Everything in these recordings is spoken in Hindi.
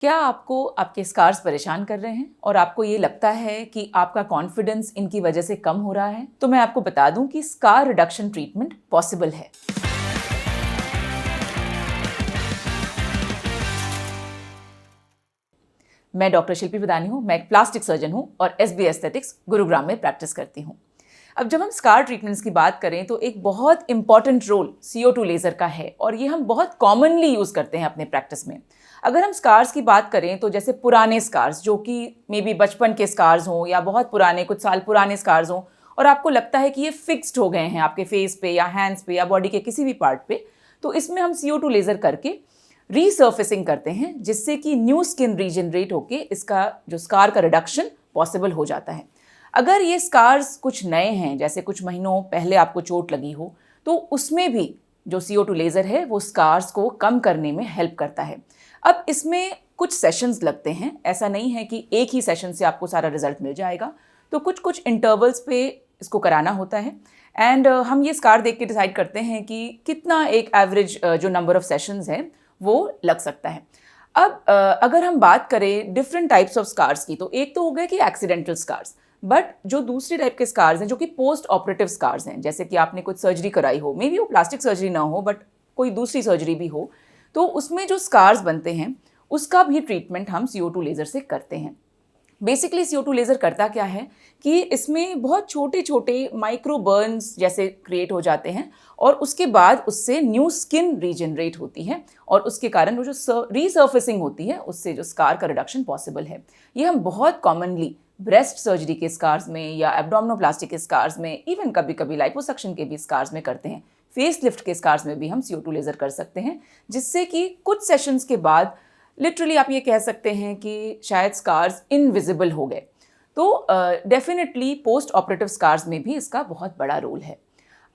क्या आपको आपके स्कार्स परेशान कर रहे हैं और आपको ये लगता है कि आपका कॉन्फिडेंस इनकी वजह से कम हो रहा है? तो मैं आपको बता दूं कि स्कार रिडक्शन ट्रीटमेंट पॉसिबल है। मैं डॉक्टर शिल्पी बदानी हूँ। मैं एक प्लास्टिक सर्जन हूँ और एसबी एस्थेटिक्स गुरुग्राम में प्रैक्टिस करती हूँ। अब जब हम स्कार ट्रीटमेंट्स की बात करें तो एक बहुत इंपॉर्टेंट रोल CO2 लेज़र का है और ये हम बहुत कॉमनली यूज़ करते हैं अपने प्रैक्टिस में। अगर हम स्कार्स की बात करें तो जैसे पुराने स्कार्स जो कि मे बी बचपन के स्कार्स हों या बहुत पुराने कुछ साल पुराने स्कार्स हों और आपको लगता है कि ये फिक्स्ड हो गए हैं आपके फेस पे या हैंड्स पे या बॉडी के किसी भी पार्ट पे, तो इसमें हम CO2 लेज़र करके रीसर्फेसिंग करते हैं जिससे कि न्यू स्किन रीजनरेट होके इसका जो स्कार का रिडक्शन पॉसिबल हो जाता है। अगर ये स्कार्स कुछ नए हैं, जैसे कुछ महीनों पहले आपको चोट लगी हो, तो उसमें भी जो CO2 लेज़र है वो स्कार्स को कम करने में हेल्प करता है। अब इसमें कुछ सेशंस लगते हैं, ऐसा नहीं है कि एक ही सेशन से आपको सारा रिजल्ट मिल जाएगा, तो कुछ कुछ इंटरवल्स पे इसको कराना होता है। एंड हम ये स्कार देख के डिसाइड करते हैं कि कितना एक एवरेज जो नंबर ऑफ सेशंस है वो लग सकता है। अब अगर हम बात करें डिफरेंट टाइप्स ऑफ स्कार्स की, तो एक तो हो गए कि एक्सीडेंटल स्कार्स, बट जो दूसरी टाइप के स्कार्स हैं जो कि पोस्ट ऑपरेटिव स्कार्स हैं, जैसे कि आपने कुछ सर्जरी कराई हो, मे बी वो प्लास्टिक सर्जरी ना हो बट कोई दूसरी सर्जरी भी हो, तो उसमें जो स्कार्स बनते हैं उसका भी ट्रीटमेंट हम CO2 लेज़र से करते हैं। बेसिकली CO2 लेज़र करता क्या है कि इसमें बहुत छोटे छोटे माइक्रो बर्न्स जैसे क्रिएट हो जाते हैं और उसके बाद उससे न्यू स्किन रीजनरेट होती है और उसके कारण वो जो रीसर्फेसिंग होती है उससे जो स्कार का रिडक्शन पॉसिबल है। ये हम बहुत कॉमनली ब्रेस्ट सर्जरी के स्कार्स में या एब्डोमिनोप्लास्टी के स्कार्स में, इवन कभी कभी लाइपोसक्शन के भी स्कार्स में करते हैं। फेस लिफ्ट के स्कार्स में भी हम CO2 लेज़र कर सकते हैं, जिससे कि कुछ सेशंस के बाद लिटरली आप ये कह सकते हैं कि शायद स्कार्स इनविजिबल हो गए। तो डेफिनेटली पोस्ट ऑपरेटिव स्कार्स में भी इसका बहुत बड़ा रोल है।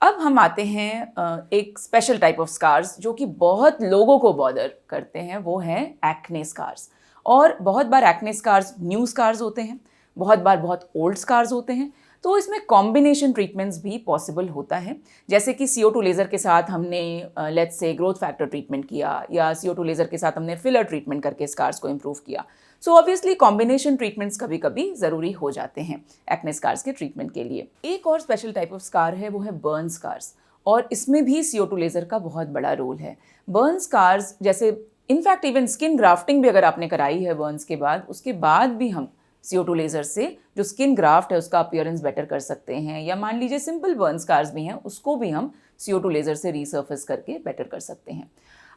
अब हम आते हैं एक स्पेशल टाइप ऑफ स्कार्स जो कि बहुत लोगों को बॉदर करते हैं, वो हैं एक्ने स्कार्स। और बहुत बार एक्ने स्कार्स न्यू स्कार्स होते हैं, बहुत बार बहुत ओल्ड स्कार्स होते हैं, तो इसमें कॉम्बिनेशन ट्रीटमेंट्स भी पॉसिबल होता है। जैसे कि CO2 लेज़र के साथ हमने let's say growth factor treatment किया या CO2 लेज़र के साथ हमने फिलर ट्रीटमेंट करके स्कार्स को इम्प्रूव किया। सो ऑब्वियसली कॉम्बिनेशन ट्रीटमेंट्स कभी कभी ज़रूरी हो जाते हैं एक्ने स्कार्स के ट्रीटमेंट के लिए। एक और स्पेशल टाइप ऑफ स्कार है, वो है बर्न स्कार्स, और इसमें भी CO2 लेज़र का बहुत बड़ा रोल है। बर्न स्कार्स जैसे इनफैक्ट इवन स्किन ग्राफ्टिंग भी अगर आपने कराई है बर्न्स के बाद, उसके बाद भी हम CO2 लेज़र से जो स्किन ग्राफ्ट है उसका अपीयरेंस बेटर कर सकते हैं, या मान लीजिए सिंपल बर्न स्कार्स भी हैं उसको भी हम CO2 लेज़र से रीसर्फेस करके बेटर कर सकते हैं।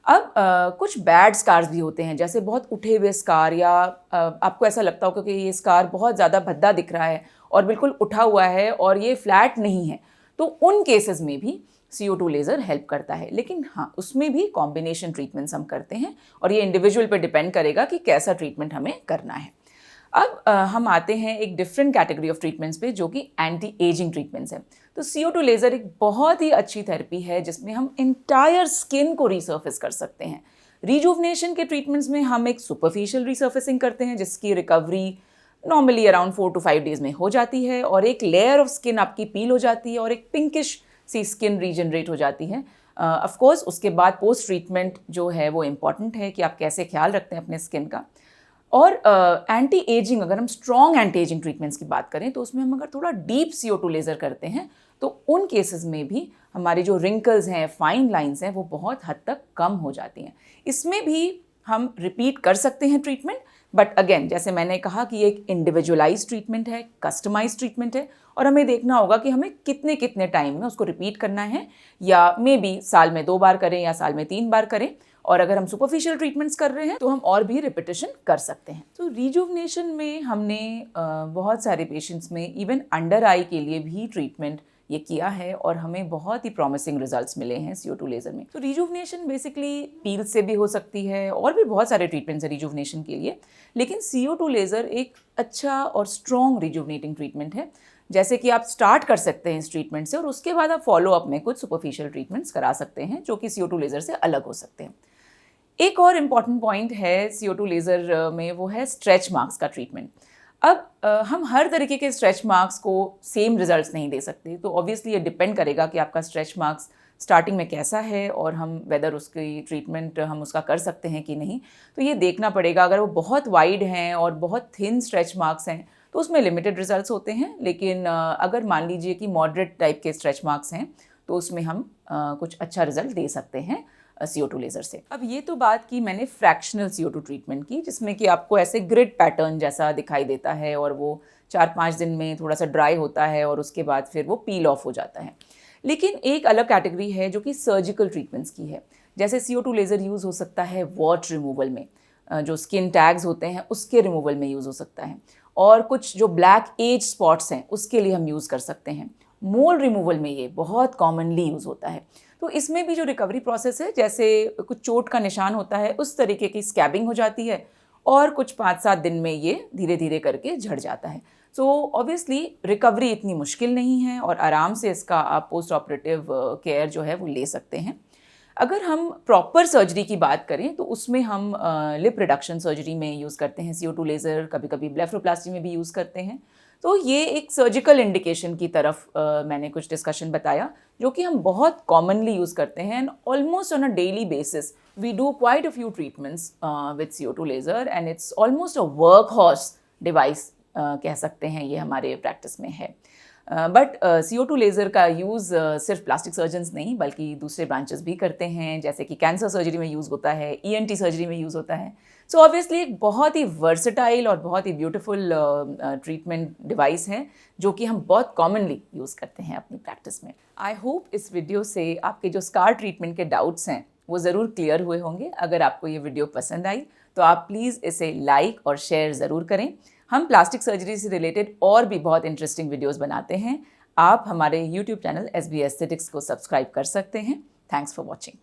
अब कुछ बैड स्कार्स भी होते हैं, जैसे बहुत उठे हुए स्कार, या आपको ऐसा लगता हो कि ये स्कार बहुत ज़्यादा भद्दा दिख रहा है और बिल्कुल उठा हुआ है और ये फ्लैट नहीं है, तो उन केसेस में भी CO2 लेज़र हेल्प करता है। लेकिन हाँ, उसमें भी कॉम्बिनेशन ट्रीटमेंट्स हम करते हैं और ये इंडिविजुअल पे डिपेंड करेगा कि कैसा ट्रीटमेंट हमें करना है। अब हम आते हैं एक डिफरेंट कैटेगरी ऑफ ट्रीटमेंट्स पे जो कि एंटी एजिंग ट्रीटमेंट्स हैं। तो CO2 लेज़र एक बहुत ही अच्छी थेरेपी है जिसमें हम इंटायर स्किन को रीसर्फेस कर सकते हैं। रिजुवनेशन के ट्रीटमेंट्स में हम एक सुपरफिशियल रीसर्फेसिंग करते हैं जिसकी recovery normally around 4 to 5 days में हो जाती है और एक लेयर ऑफ स्किन आपकी पील हो जाती है और एक पिंकिश सी स्किन रीजनरेट हो जाती है। ऑफ कोर्स उसके बाद पोस्ट ट्रीटमेंट जो है वो इम्पॉर्टेंट है कि आप कैसे ख्याल रखते हैं अपने स्किन का। और एंटी एजिंग, अगर हम स्ट्रॉन्ग एंटी एजिंग ट्रीटमेंट्स की बात करें तो उसमें हम अगर थोड़ा डीप CO2 लेज़र करते हैं तो उन केसेस में भी हमारी जो रिंकल्स हैं, फाइन लाइंस हैं, वो बहुत हद तक कम हो जाती हैं। इसमें भी हम रिपीट कर सकते हैं ट्रीटमेंट, बट अगेन जैसे मैंने कहा कि एक इंडिविजुअलाइज ट्रीटमेंट है, कस्टमाइज ट्रीटमेंट है, और हमें देखना होगा कि हमें कितने कितने टाइम में उसको रिपीट करना है, या मे बी साल में 2 बार करें या साल में 3 बार करें। और अगर हम सुपरफिशियल ट्रीटमेंट्स कर रहे हैं तो हम और भी रिपीटिशन कर सकते हैं। तो रिजुवनेशन में हमने बहुत सारे पेशेंट्स में इवन अंडर आई के लिए भी ट्रीटमेंट ये किया है और हमें बहुत ही प्रॉमिसिंग रिजल्ट्स मिले हैं CO2 लेज़र में। तो रिजुवनेशन बेसिकली पील से भी हो सकती है और भी बहुत सारे ट्रीटमेंट्स हैं रिजुवनेशन के लिए, लेकिन CO2 लेज़र एक अच्छा और स्ट्रॉन्ग रिजुवनेटिंग ट्रीटमेंट है। जैसे कि आप स्टार्ट कर सकते हैं इस ट्रीटमेंट से और उसके बाद आप फॉलो अप में कुछ सुपरफिशियल ट्रीटमेंट्स करा सकते हैं जो कि CO2 लेज़र से अलग हो सकते हैं। एक और इम्पॉर्टेंट पॉइंट है CO2 लेज़र में, वो है स्ट्रेच मार्क्स का ट्रीटमेंट। अब हम हर तरीके के स्ट्रेच मार्क्स को सेम रिजल्ट्स नहीं दे सकते, तो ऑब्वियसली ये डिपेंड करेगा कि आपका स्ट्रेच मार्क्स स्टार्टिंग में कैसा है और हम वेदर उसकी ट्रीटमेंट हम उसका कर सकते हैं कि नहीं, तो ये देखना पड़ेगा। अगर वो बहुत वाइड हैं और बहुत थिन स्ट्रेच मार्क्स हैं तो उसमें लिमिटेड रिजल्ट्स होते हैं, लेकिन अगर मान लीजिए कि मॉडरेट टाइप के स्ट्रेच मार्क्स हैं तो उसमें हम कुछ अच्छा रिजल्ट दे सकते हैं CO2 लेज़र से। अब ये तो बात की मैंने फ्रैक्शनल CO2 ट्रीटमेंट की, जिसमें कि आपको ऐसे ग्रिड पैटर्न जैसा दिखाई देता है और वो 4-5 दिन में थोड़ा सा ड्राई होता है और उसके बाद फिर वो पील ऑफ हो जाता है। लेकिन एक अलग कैटेगरी है जो कि सर्जिकल ट्रीटमेंट्स की है। जैसे CO2 लेज़र यूज़ हो सकता है वॉट रिमूवल में, जो स्किन टैग्स होते हैं उसके रिमूवल में यूज़ हो सकता है, और कुछ जो ब्लैक एज स्पॉट्स हैं उसके लिए हम यूज़ कर सकते हैं। मोल रिमूवल में ये बहुत कॉमनली यूज़ होता है। तो इसमें भी जो रिकवरी प्रोसेस है, जैसे कुछ चोट का निशान होता है उस तरीके की स्कैबिंग हो जाती है और कुछ 5-7 दिन में ये धीरे धीरे करके झड़ जाता है। सो ऑब्वियसली रिकवरी इतनी मुश्किल नहीं है और आराम से इसका आप पोस्ट ऑपरेटिव केयर जो है वो ले सकते हैं। अगर हम प्रॉपर सर्जरी की बात करें तो उसमें हम लिप रिडक्शन सर्जरी में यूज़ करते हैं CO2 लेज़र, कभी कभी ब्लेफरोप्लास्टी में भी यूज़ करते हैं। तो ये एक सर्जिकल इंडिकेशन की तरफ मैंने कुछ डिस्कशन बताया जो कि हम बहुत कॉमनली यूज़ करते हैं and almost on a daily basis we do quite a few treatments with CO2 laser and it's almost a work horse device कह सकते हैं, ये हमारे प्रैक्टिस में है। बट CO2 लेज़र का यूज़ सिर्फ प्लास्टिक सर्जन्स नहीं बल्कि दूसरे ब्रांचेस भी करते हैं, जैसे कि कैंसर सर्जरी में यूज़ होता है, ENT सर्जरी में यूज़ होता है। सो ऑब्वियसली एक बहुत ही वर्सेटाइल और बहुत ही ब्यूटीफुल ट्रीटमेंट डिवाइस है जो कि हम बहुत कॉमनली यूज़ करते हैं अपनी प्रैक्टिस में। आई होप इस वीडियो से आपके जो स्कार ट्रीटमेंट के डाउट्स हैं वो ज़रूर क्लियर हुए होंगे। अगर आपको ये वीडियो पसंद आई तो आप प्लीज़ इसे लाइक और शेयर ज़रूर करें। हम प्लास्टिक सर्जरी से रिलेटेड और भी बहुत इंटरेस्टिंग वीडियोस बनाते हैं। आप हमारे YouTube चैनल SB एस्थेटिक्स को सब्सक्राइब कर सकते हैं। Thanks for watching.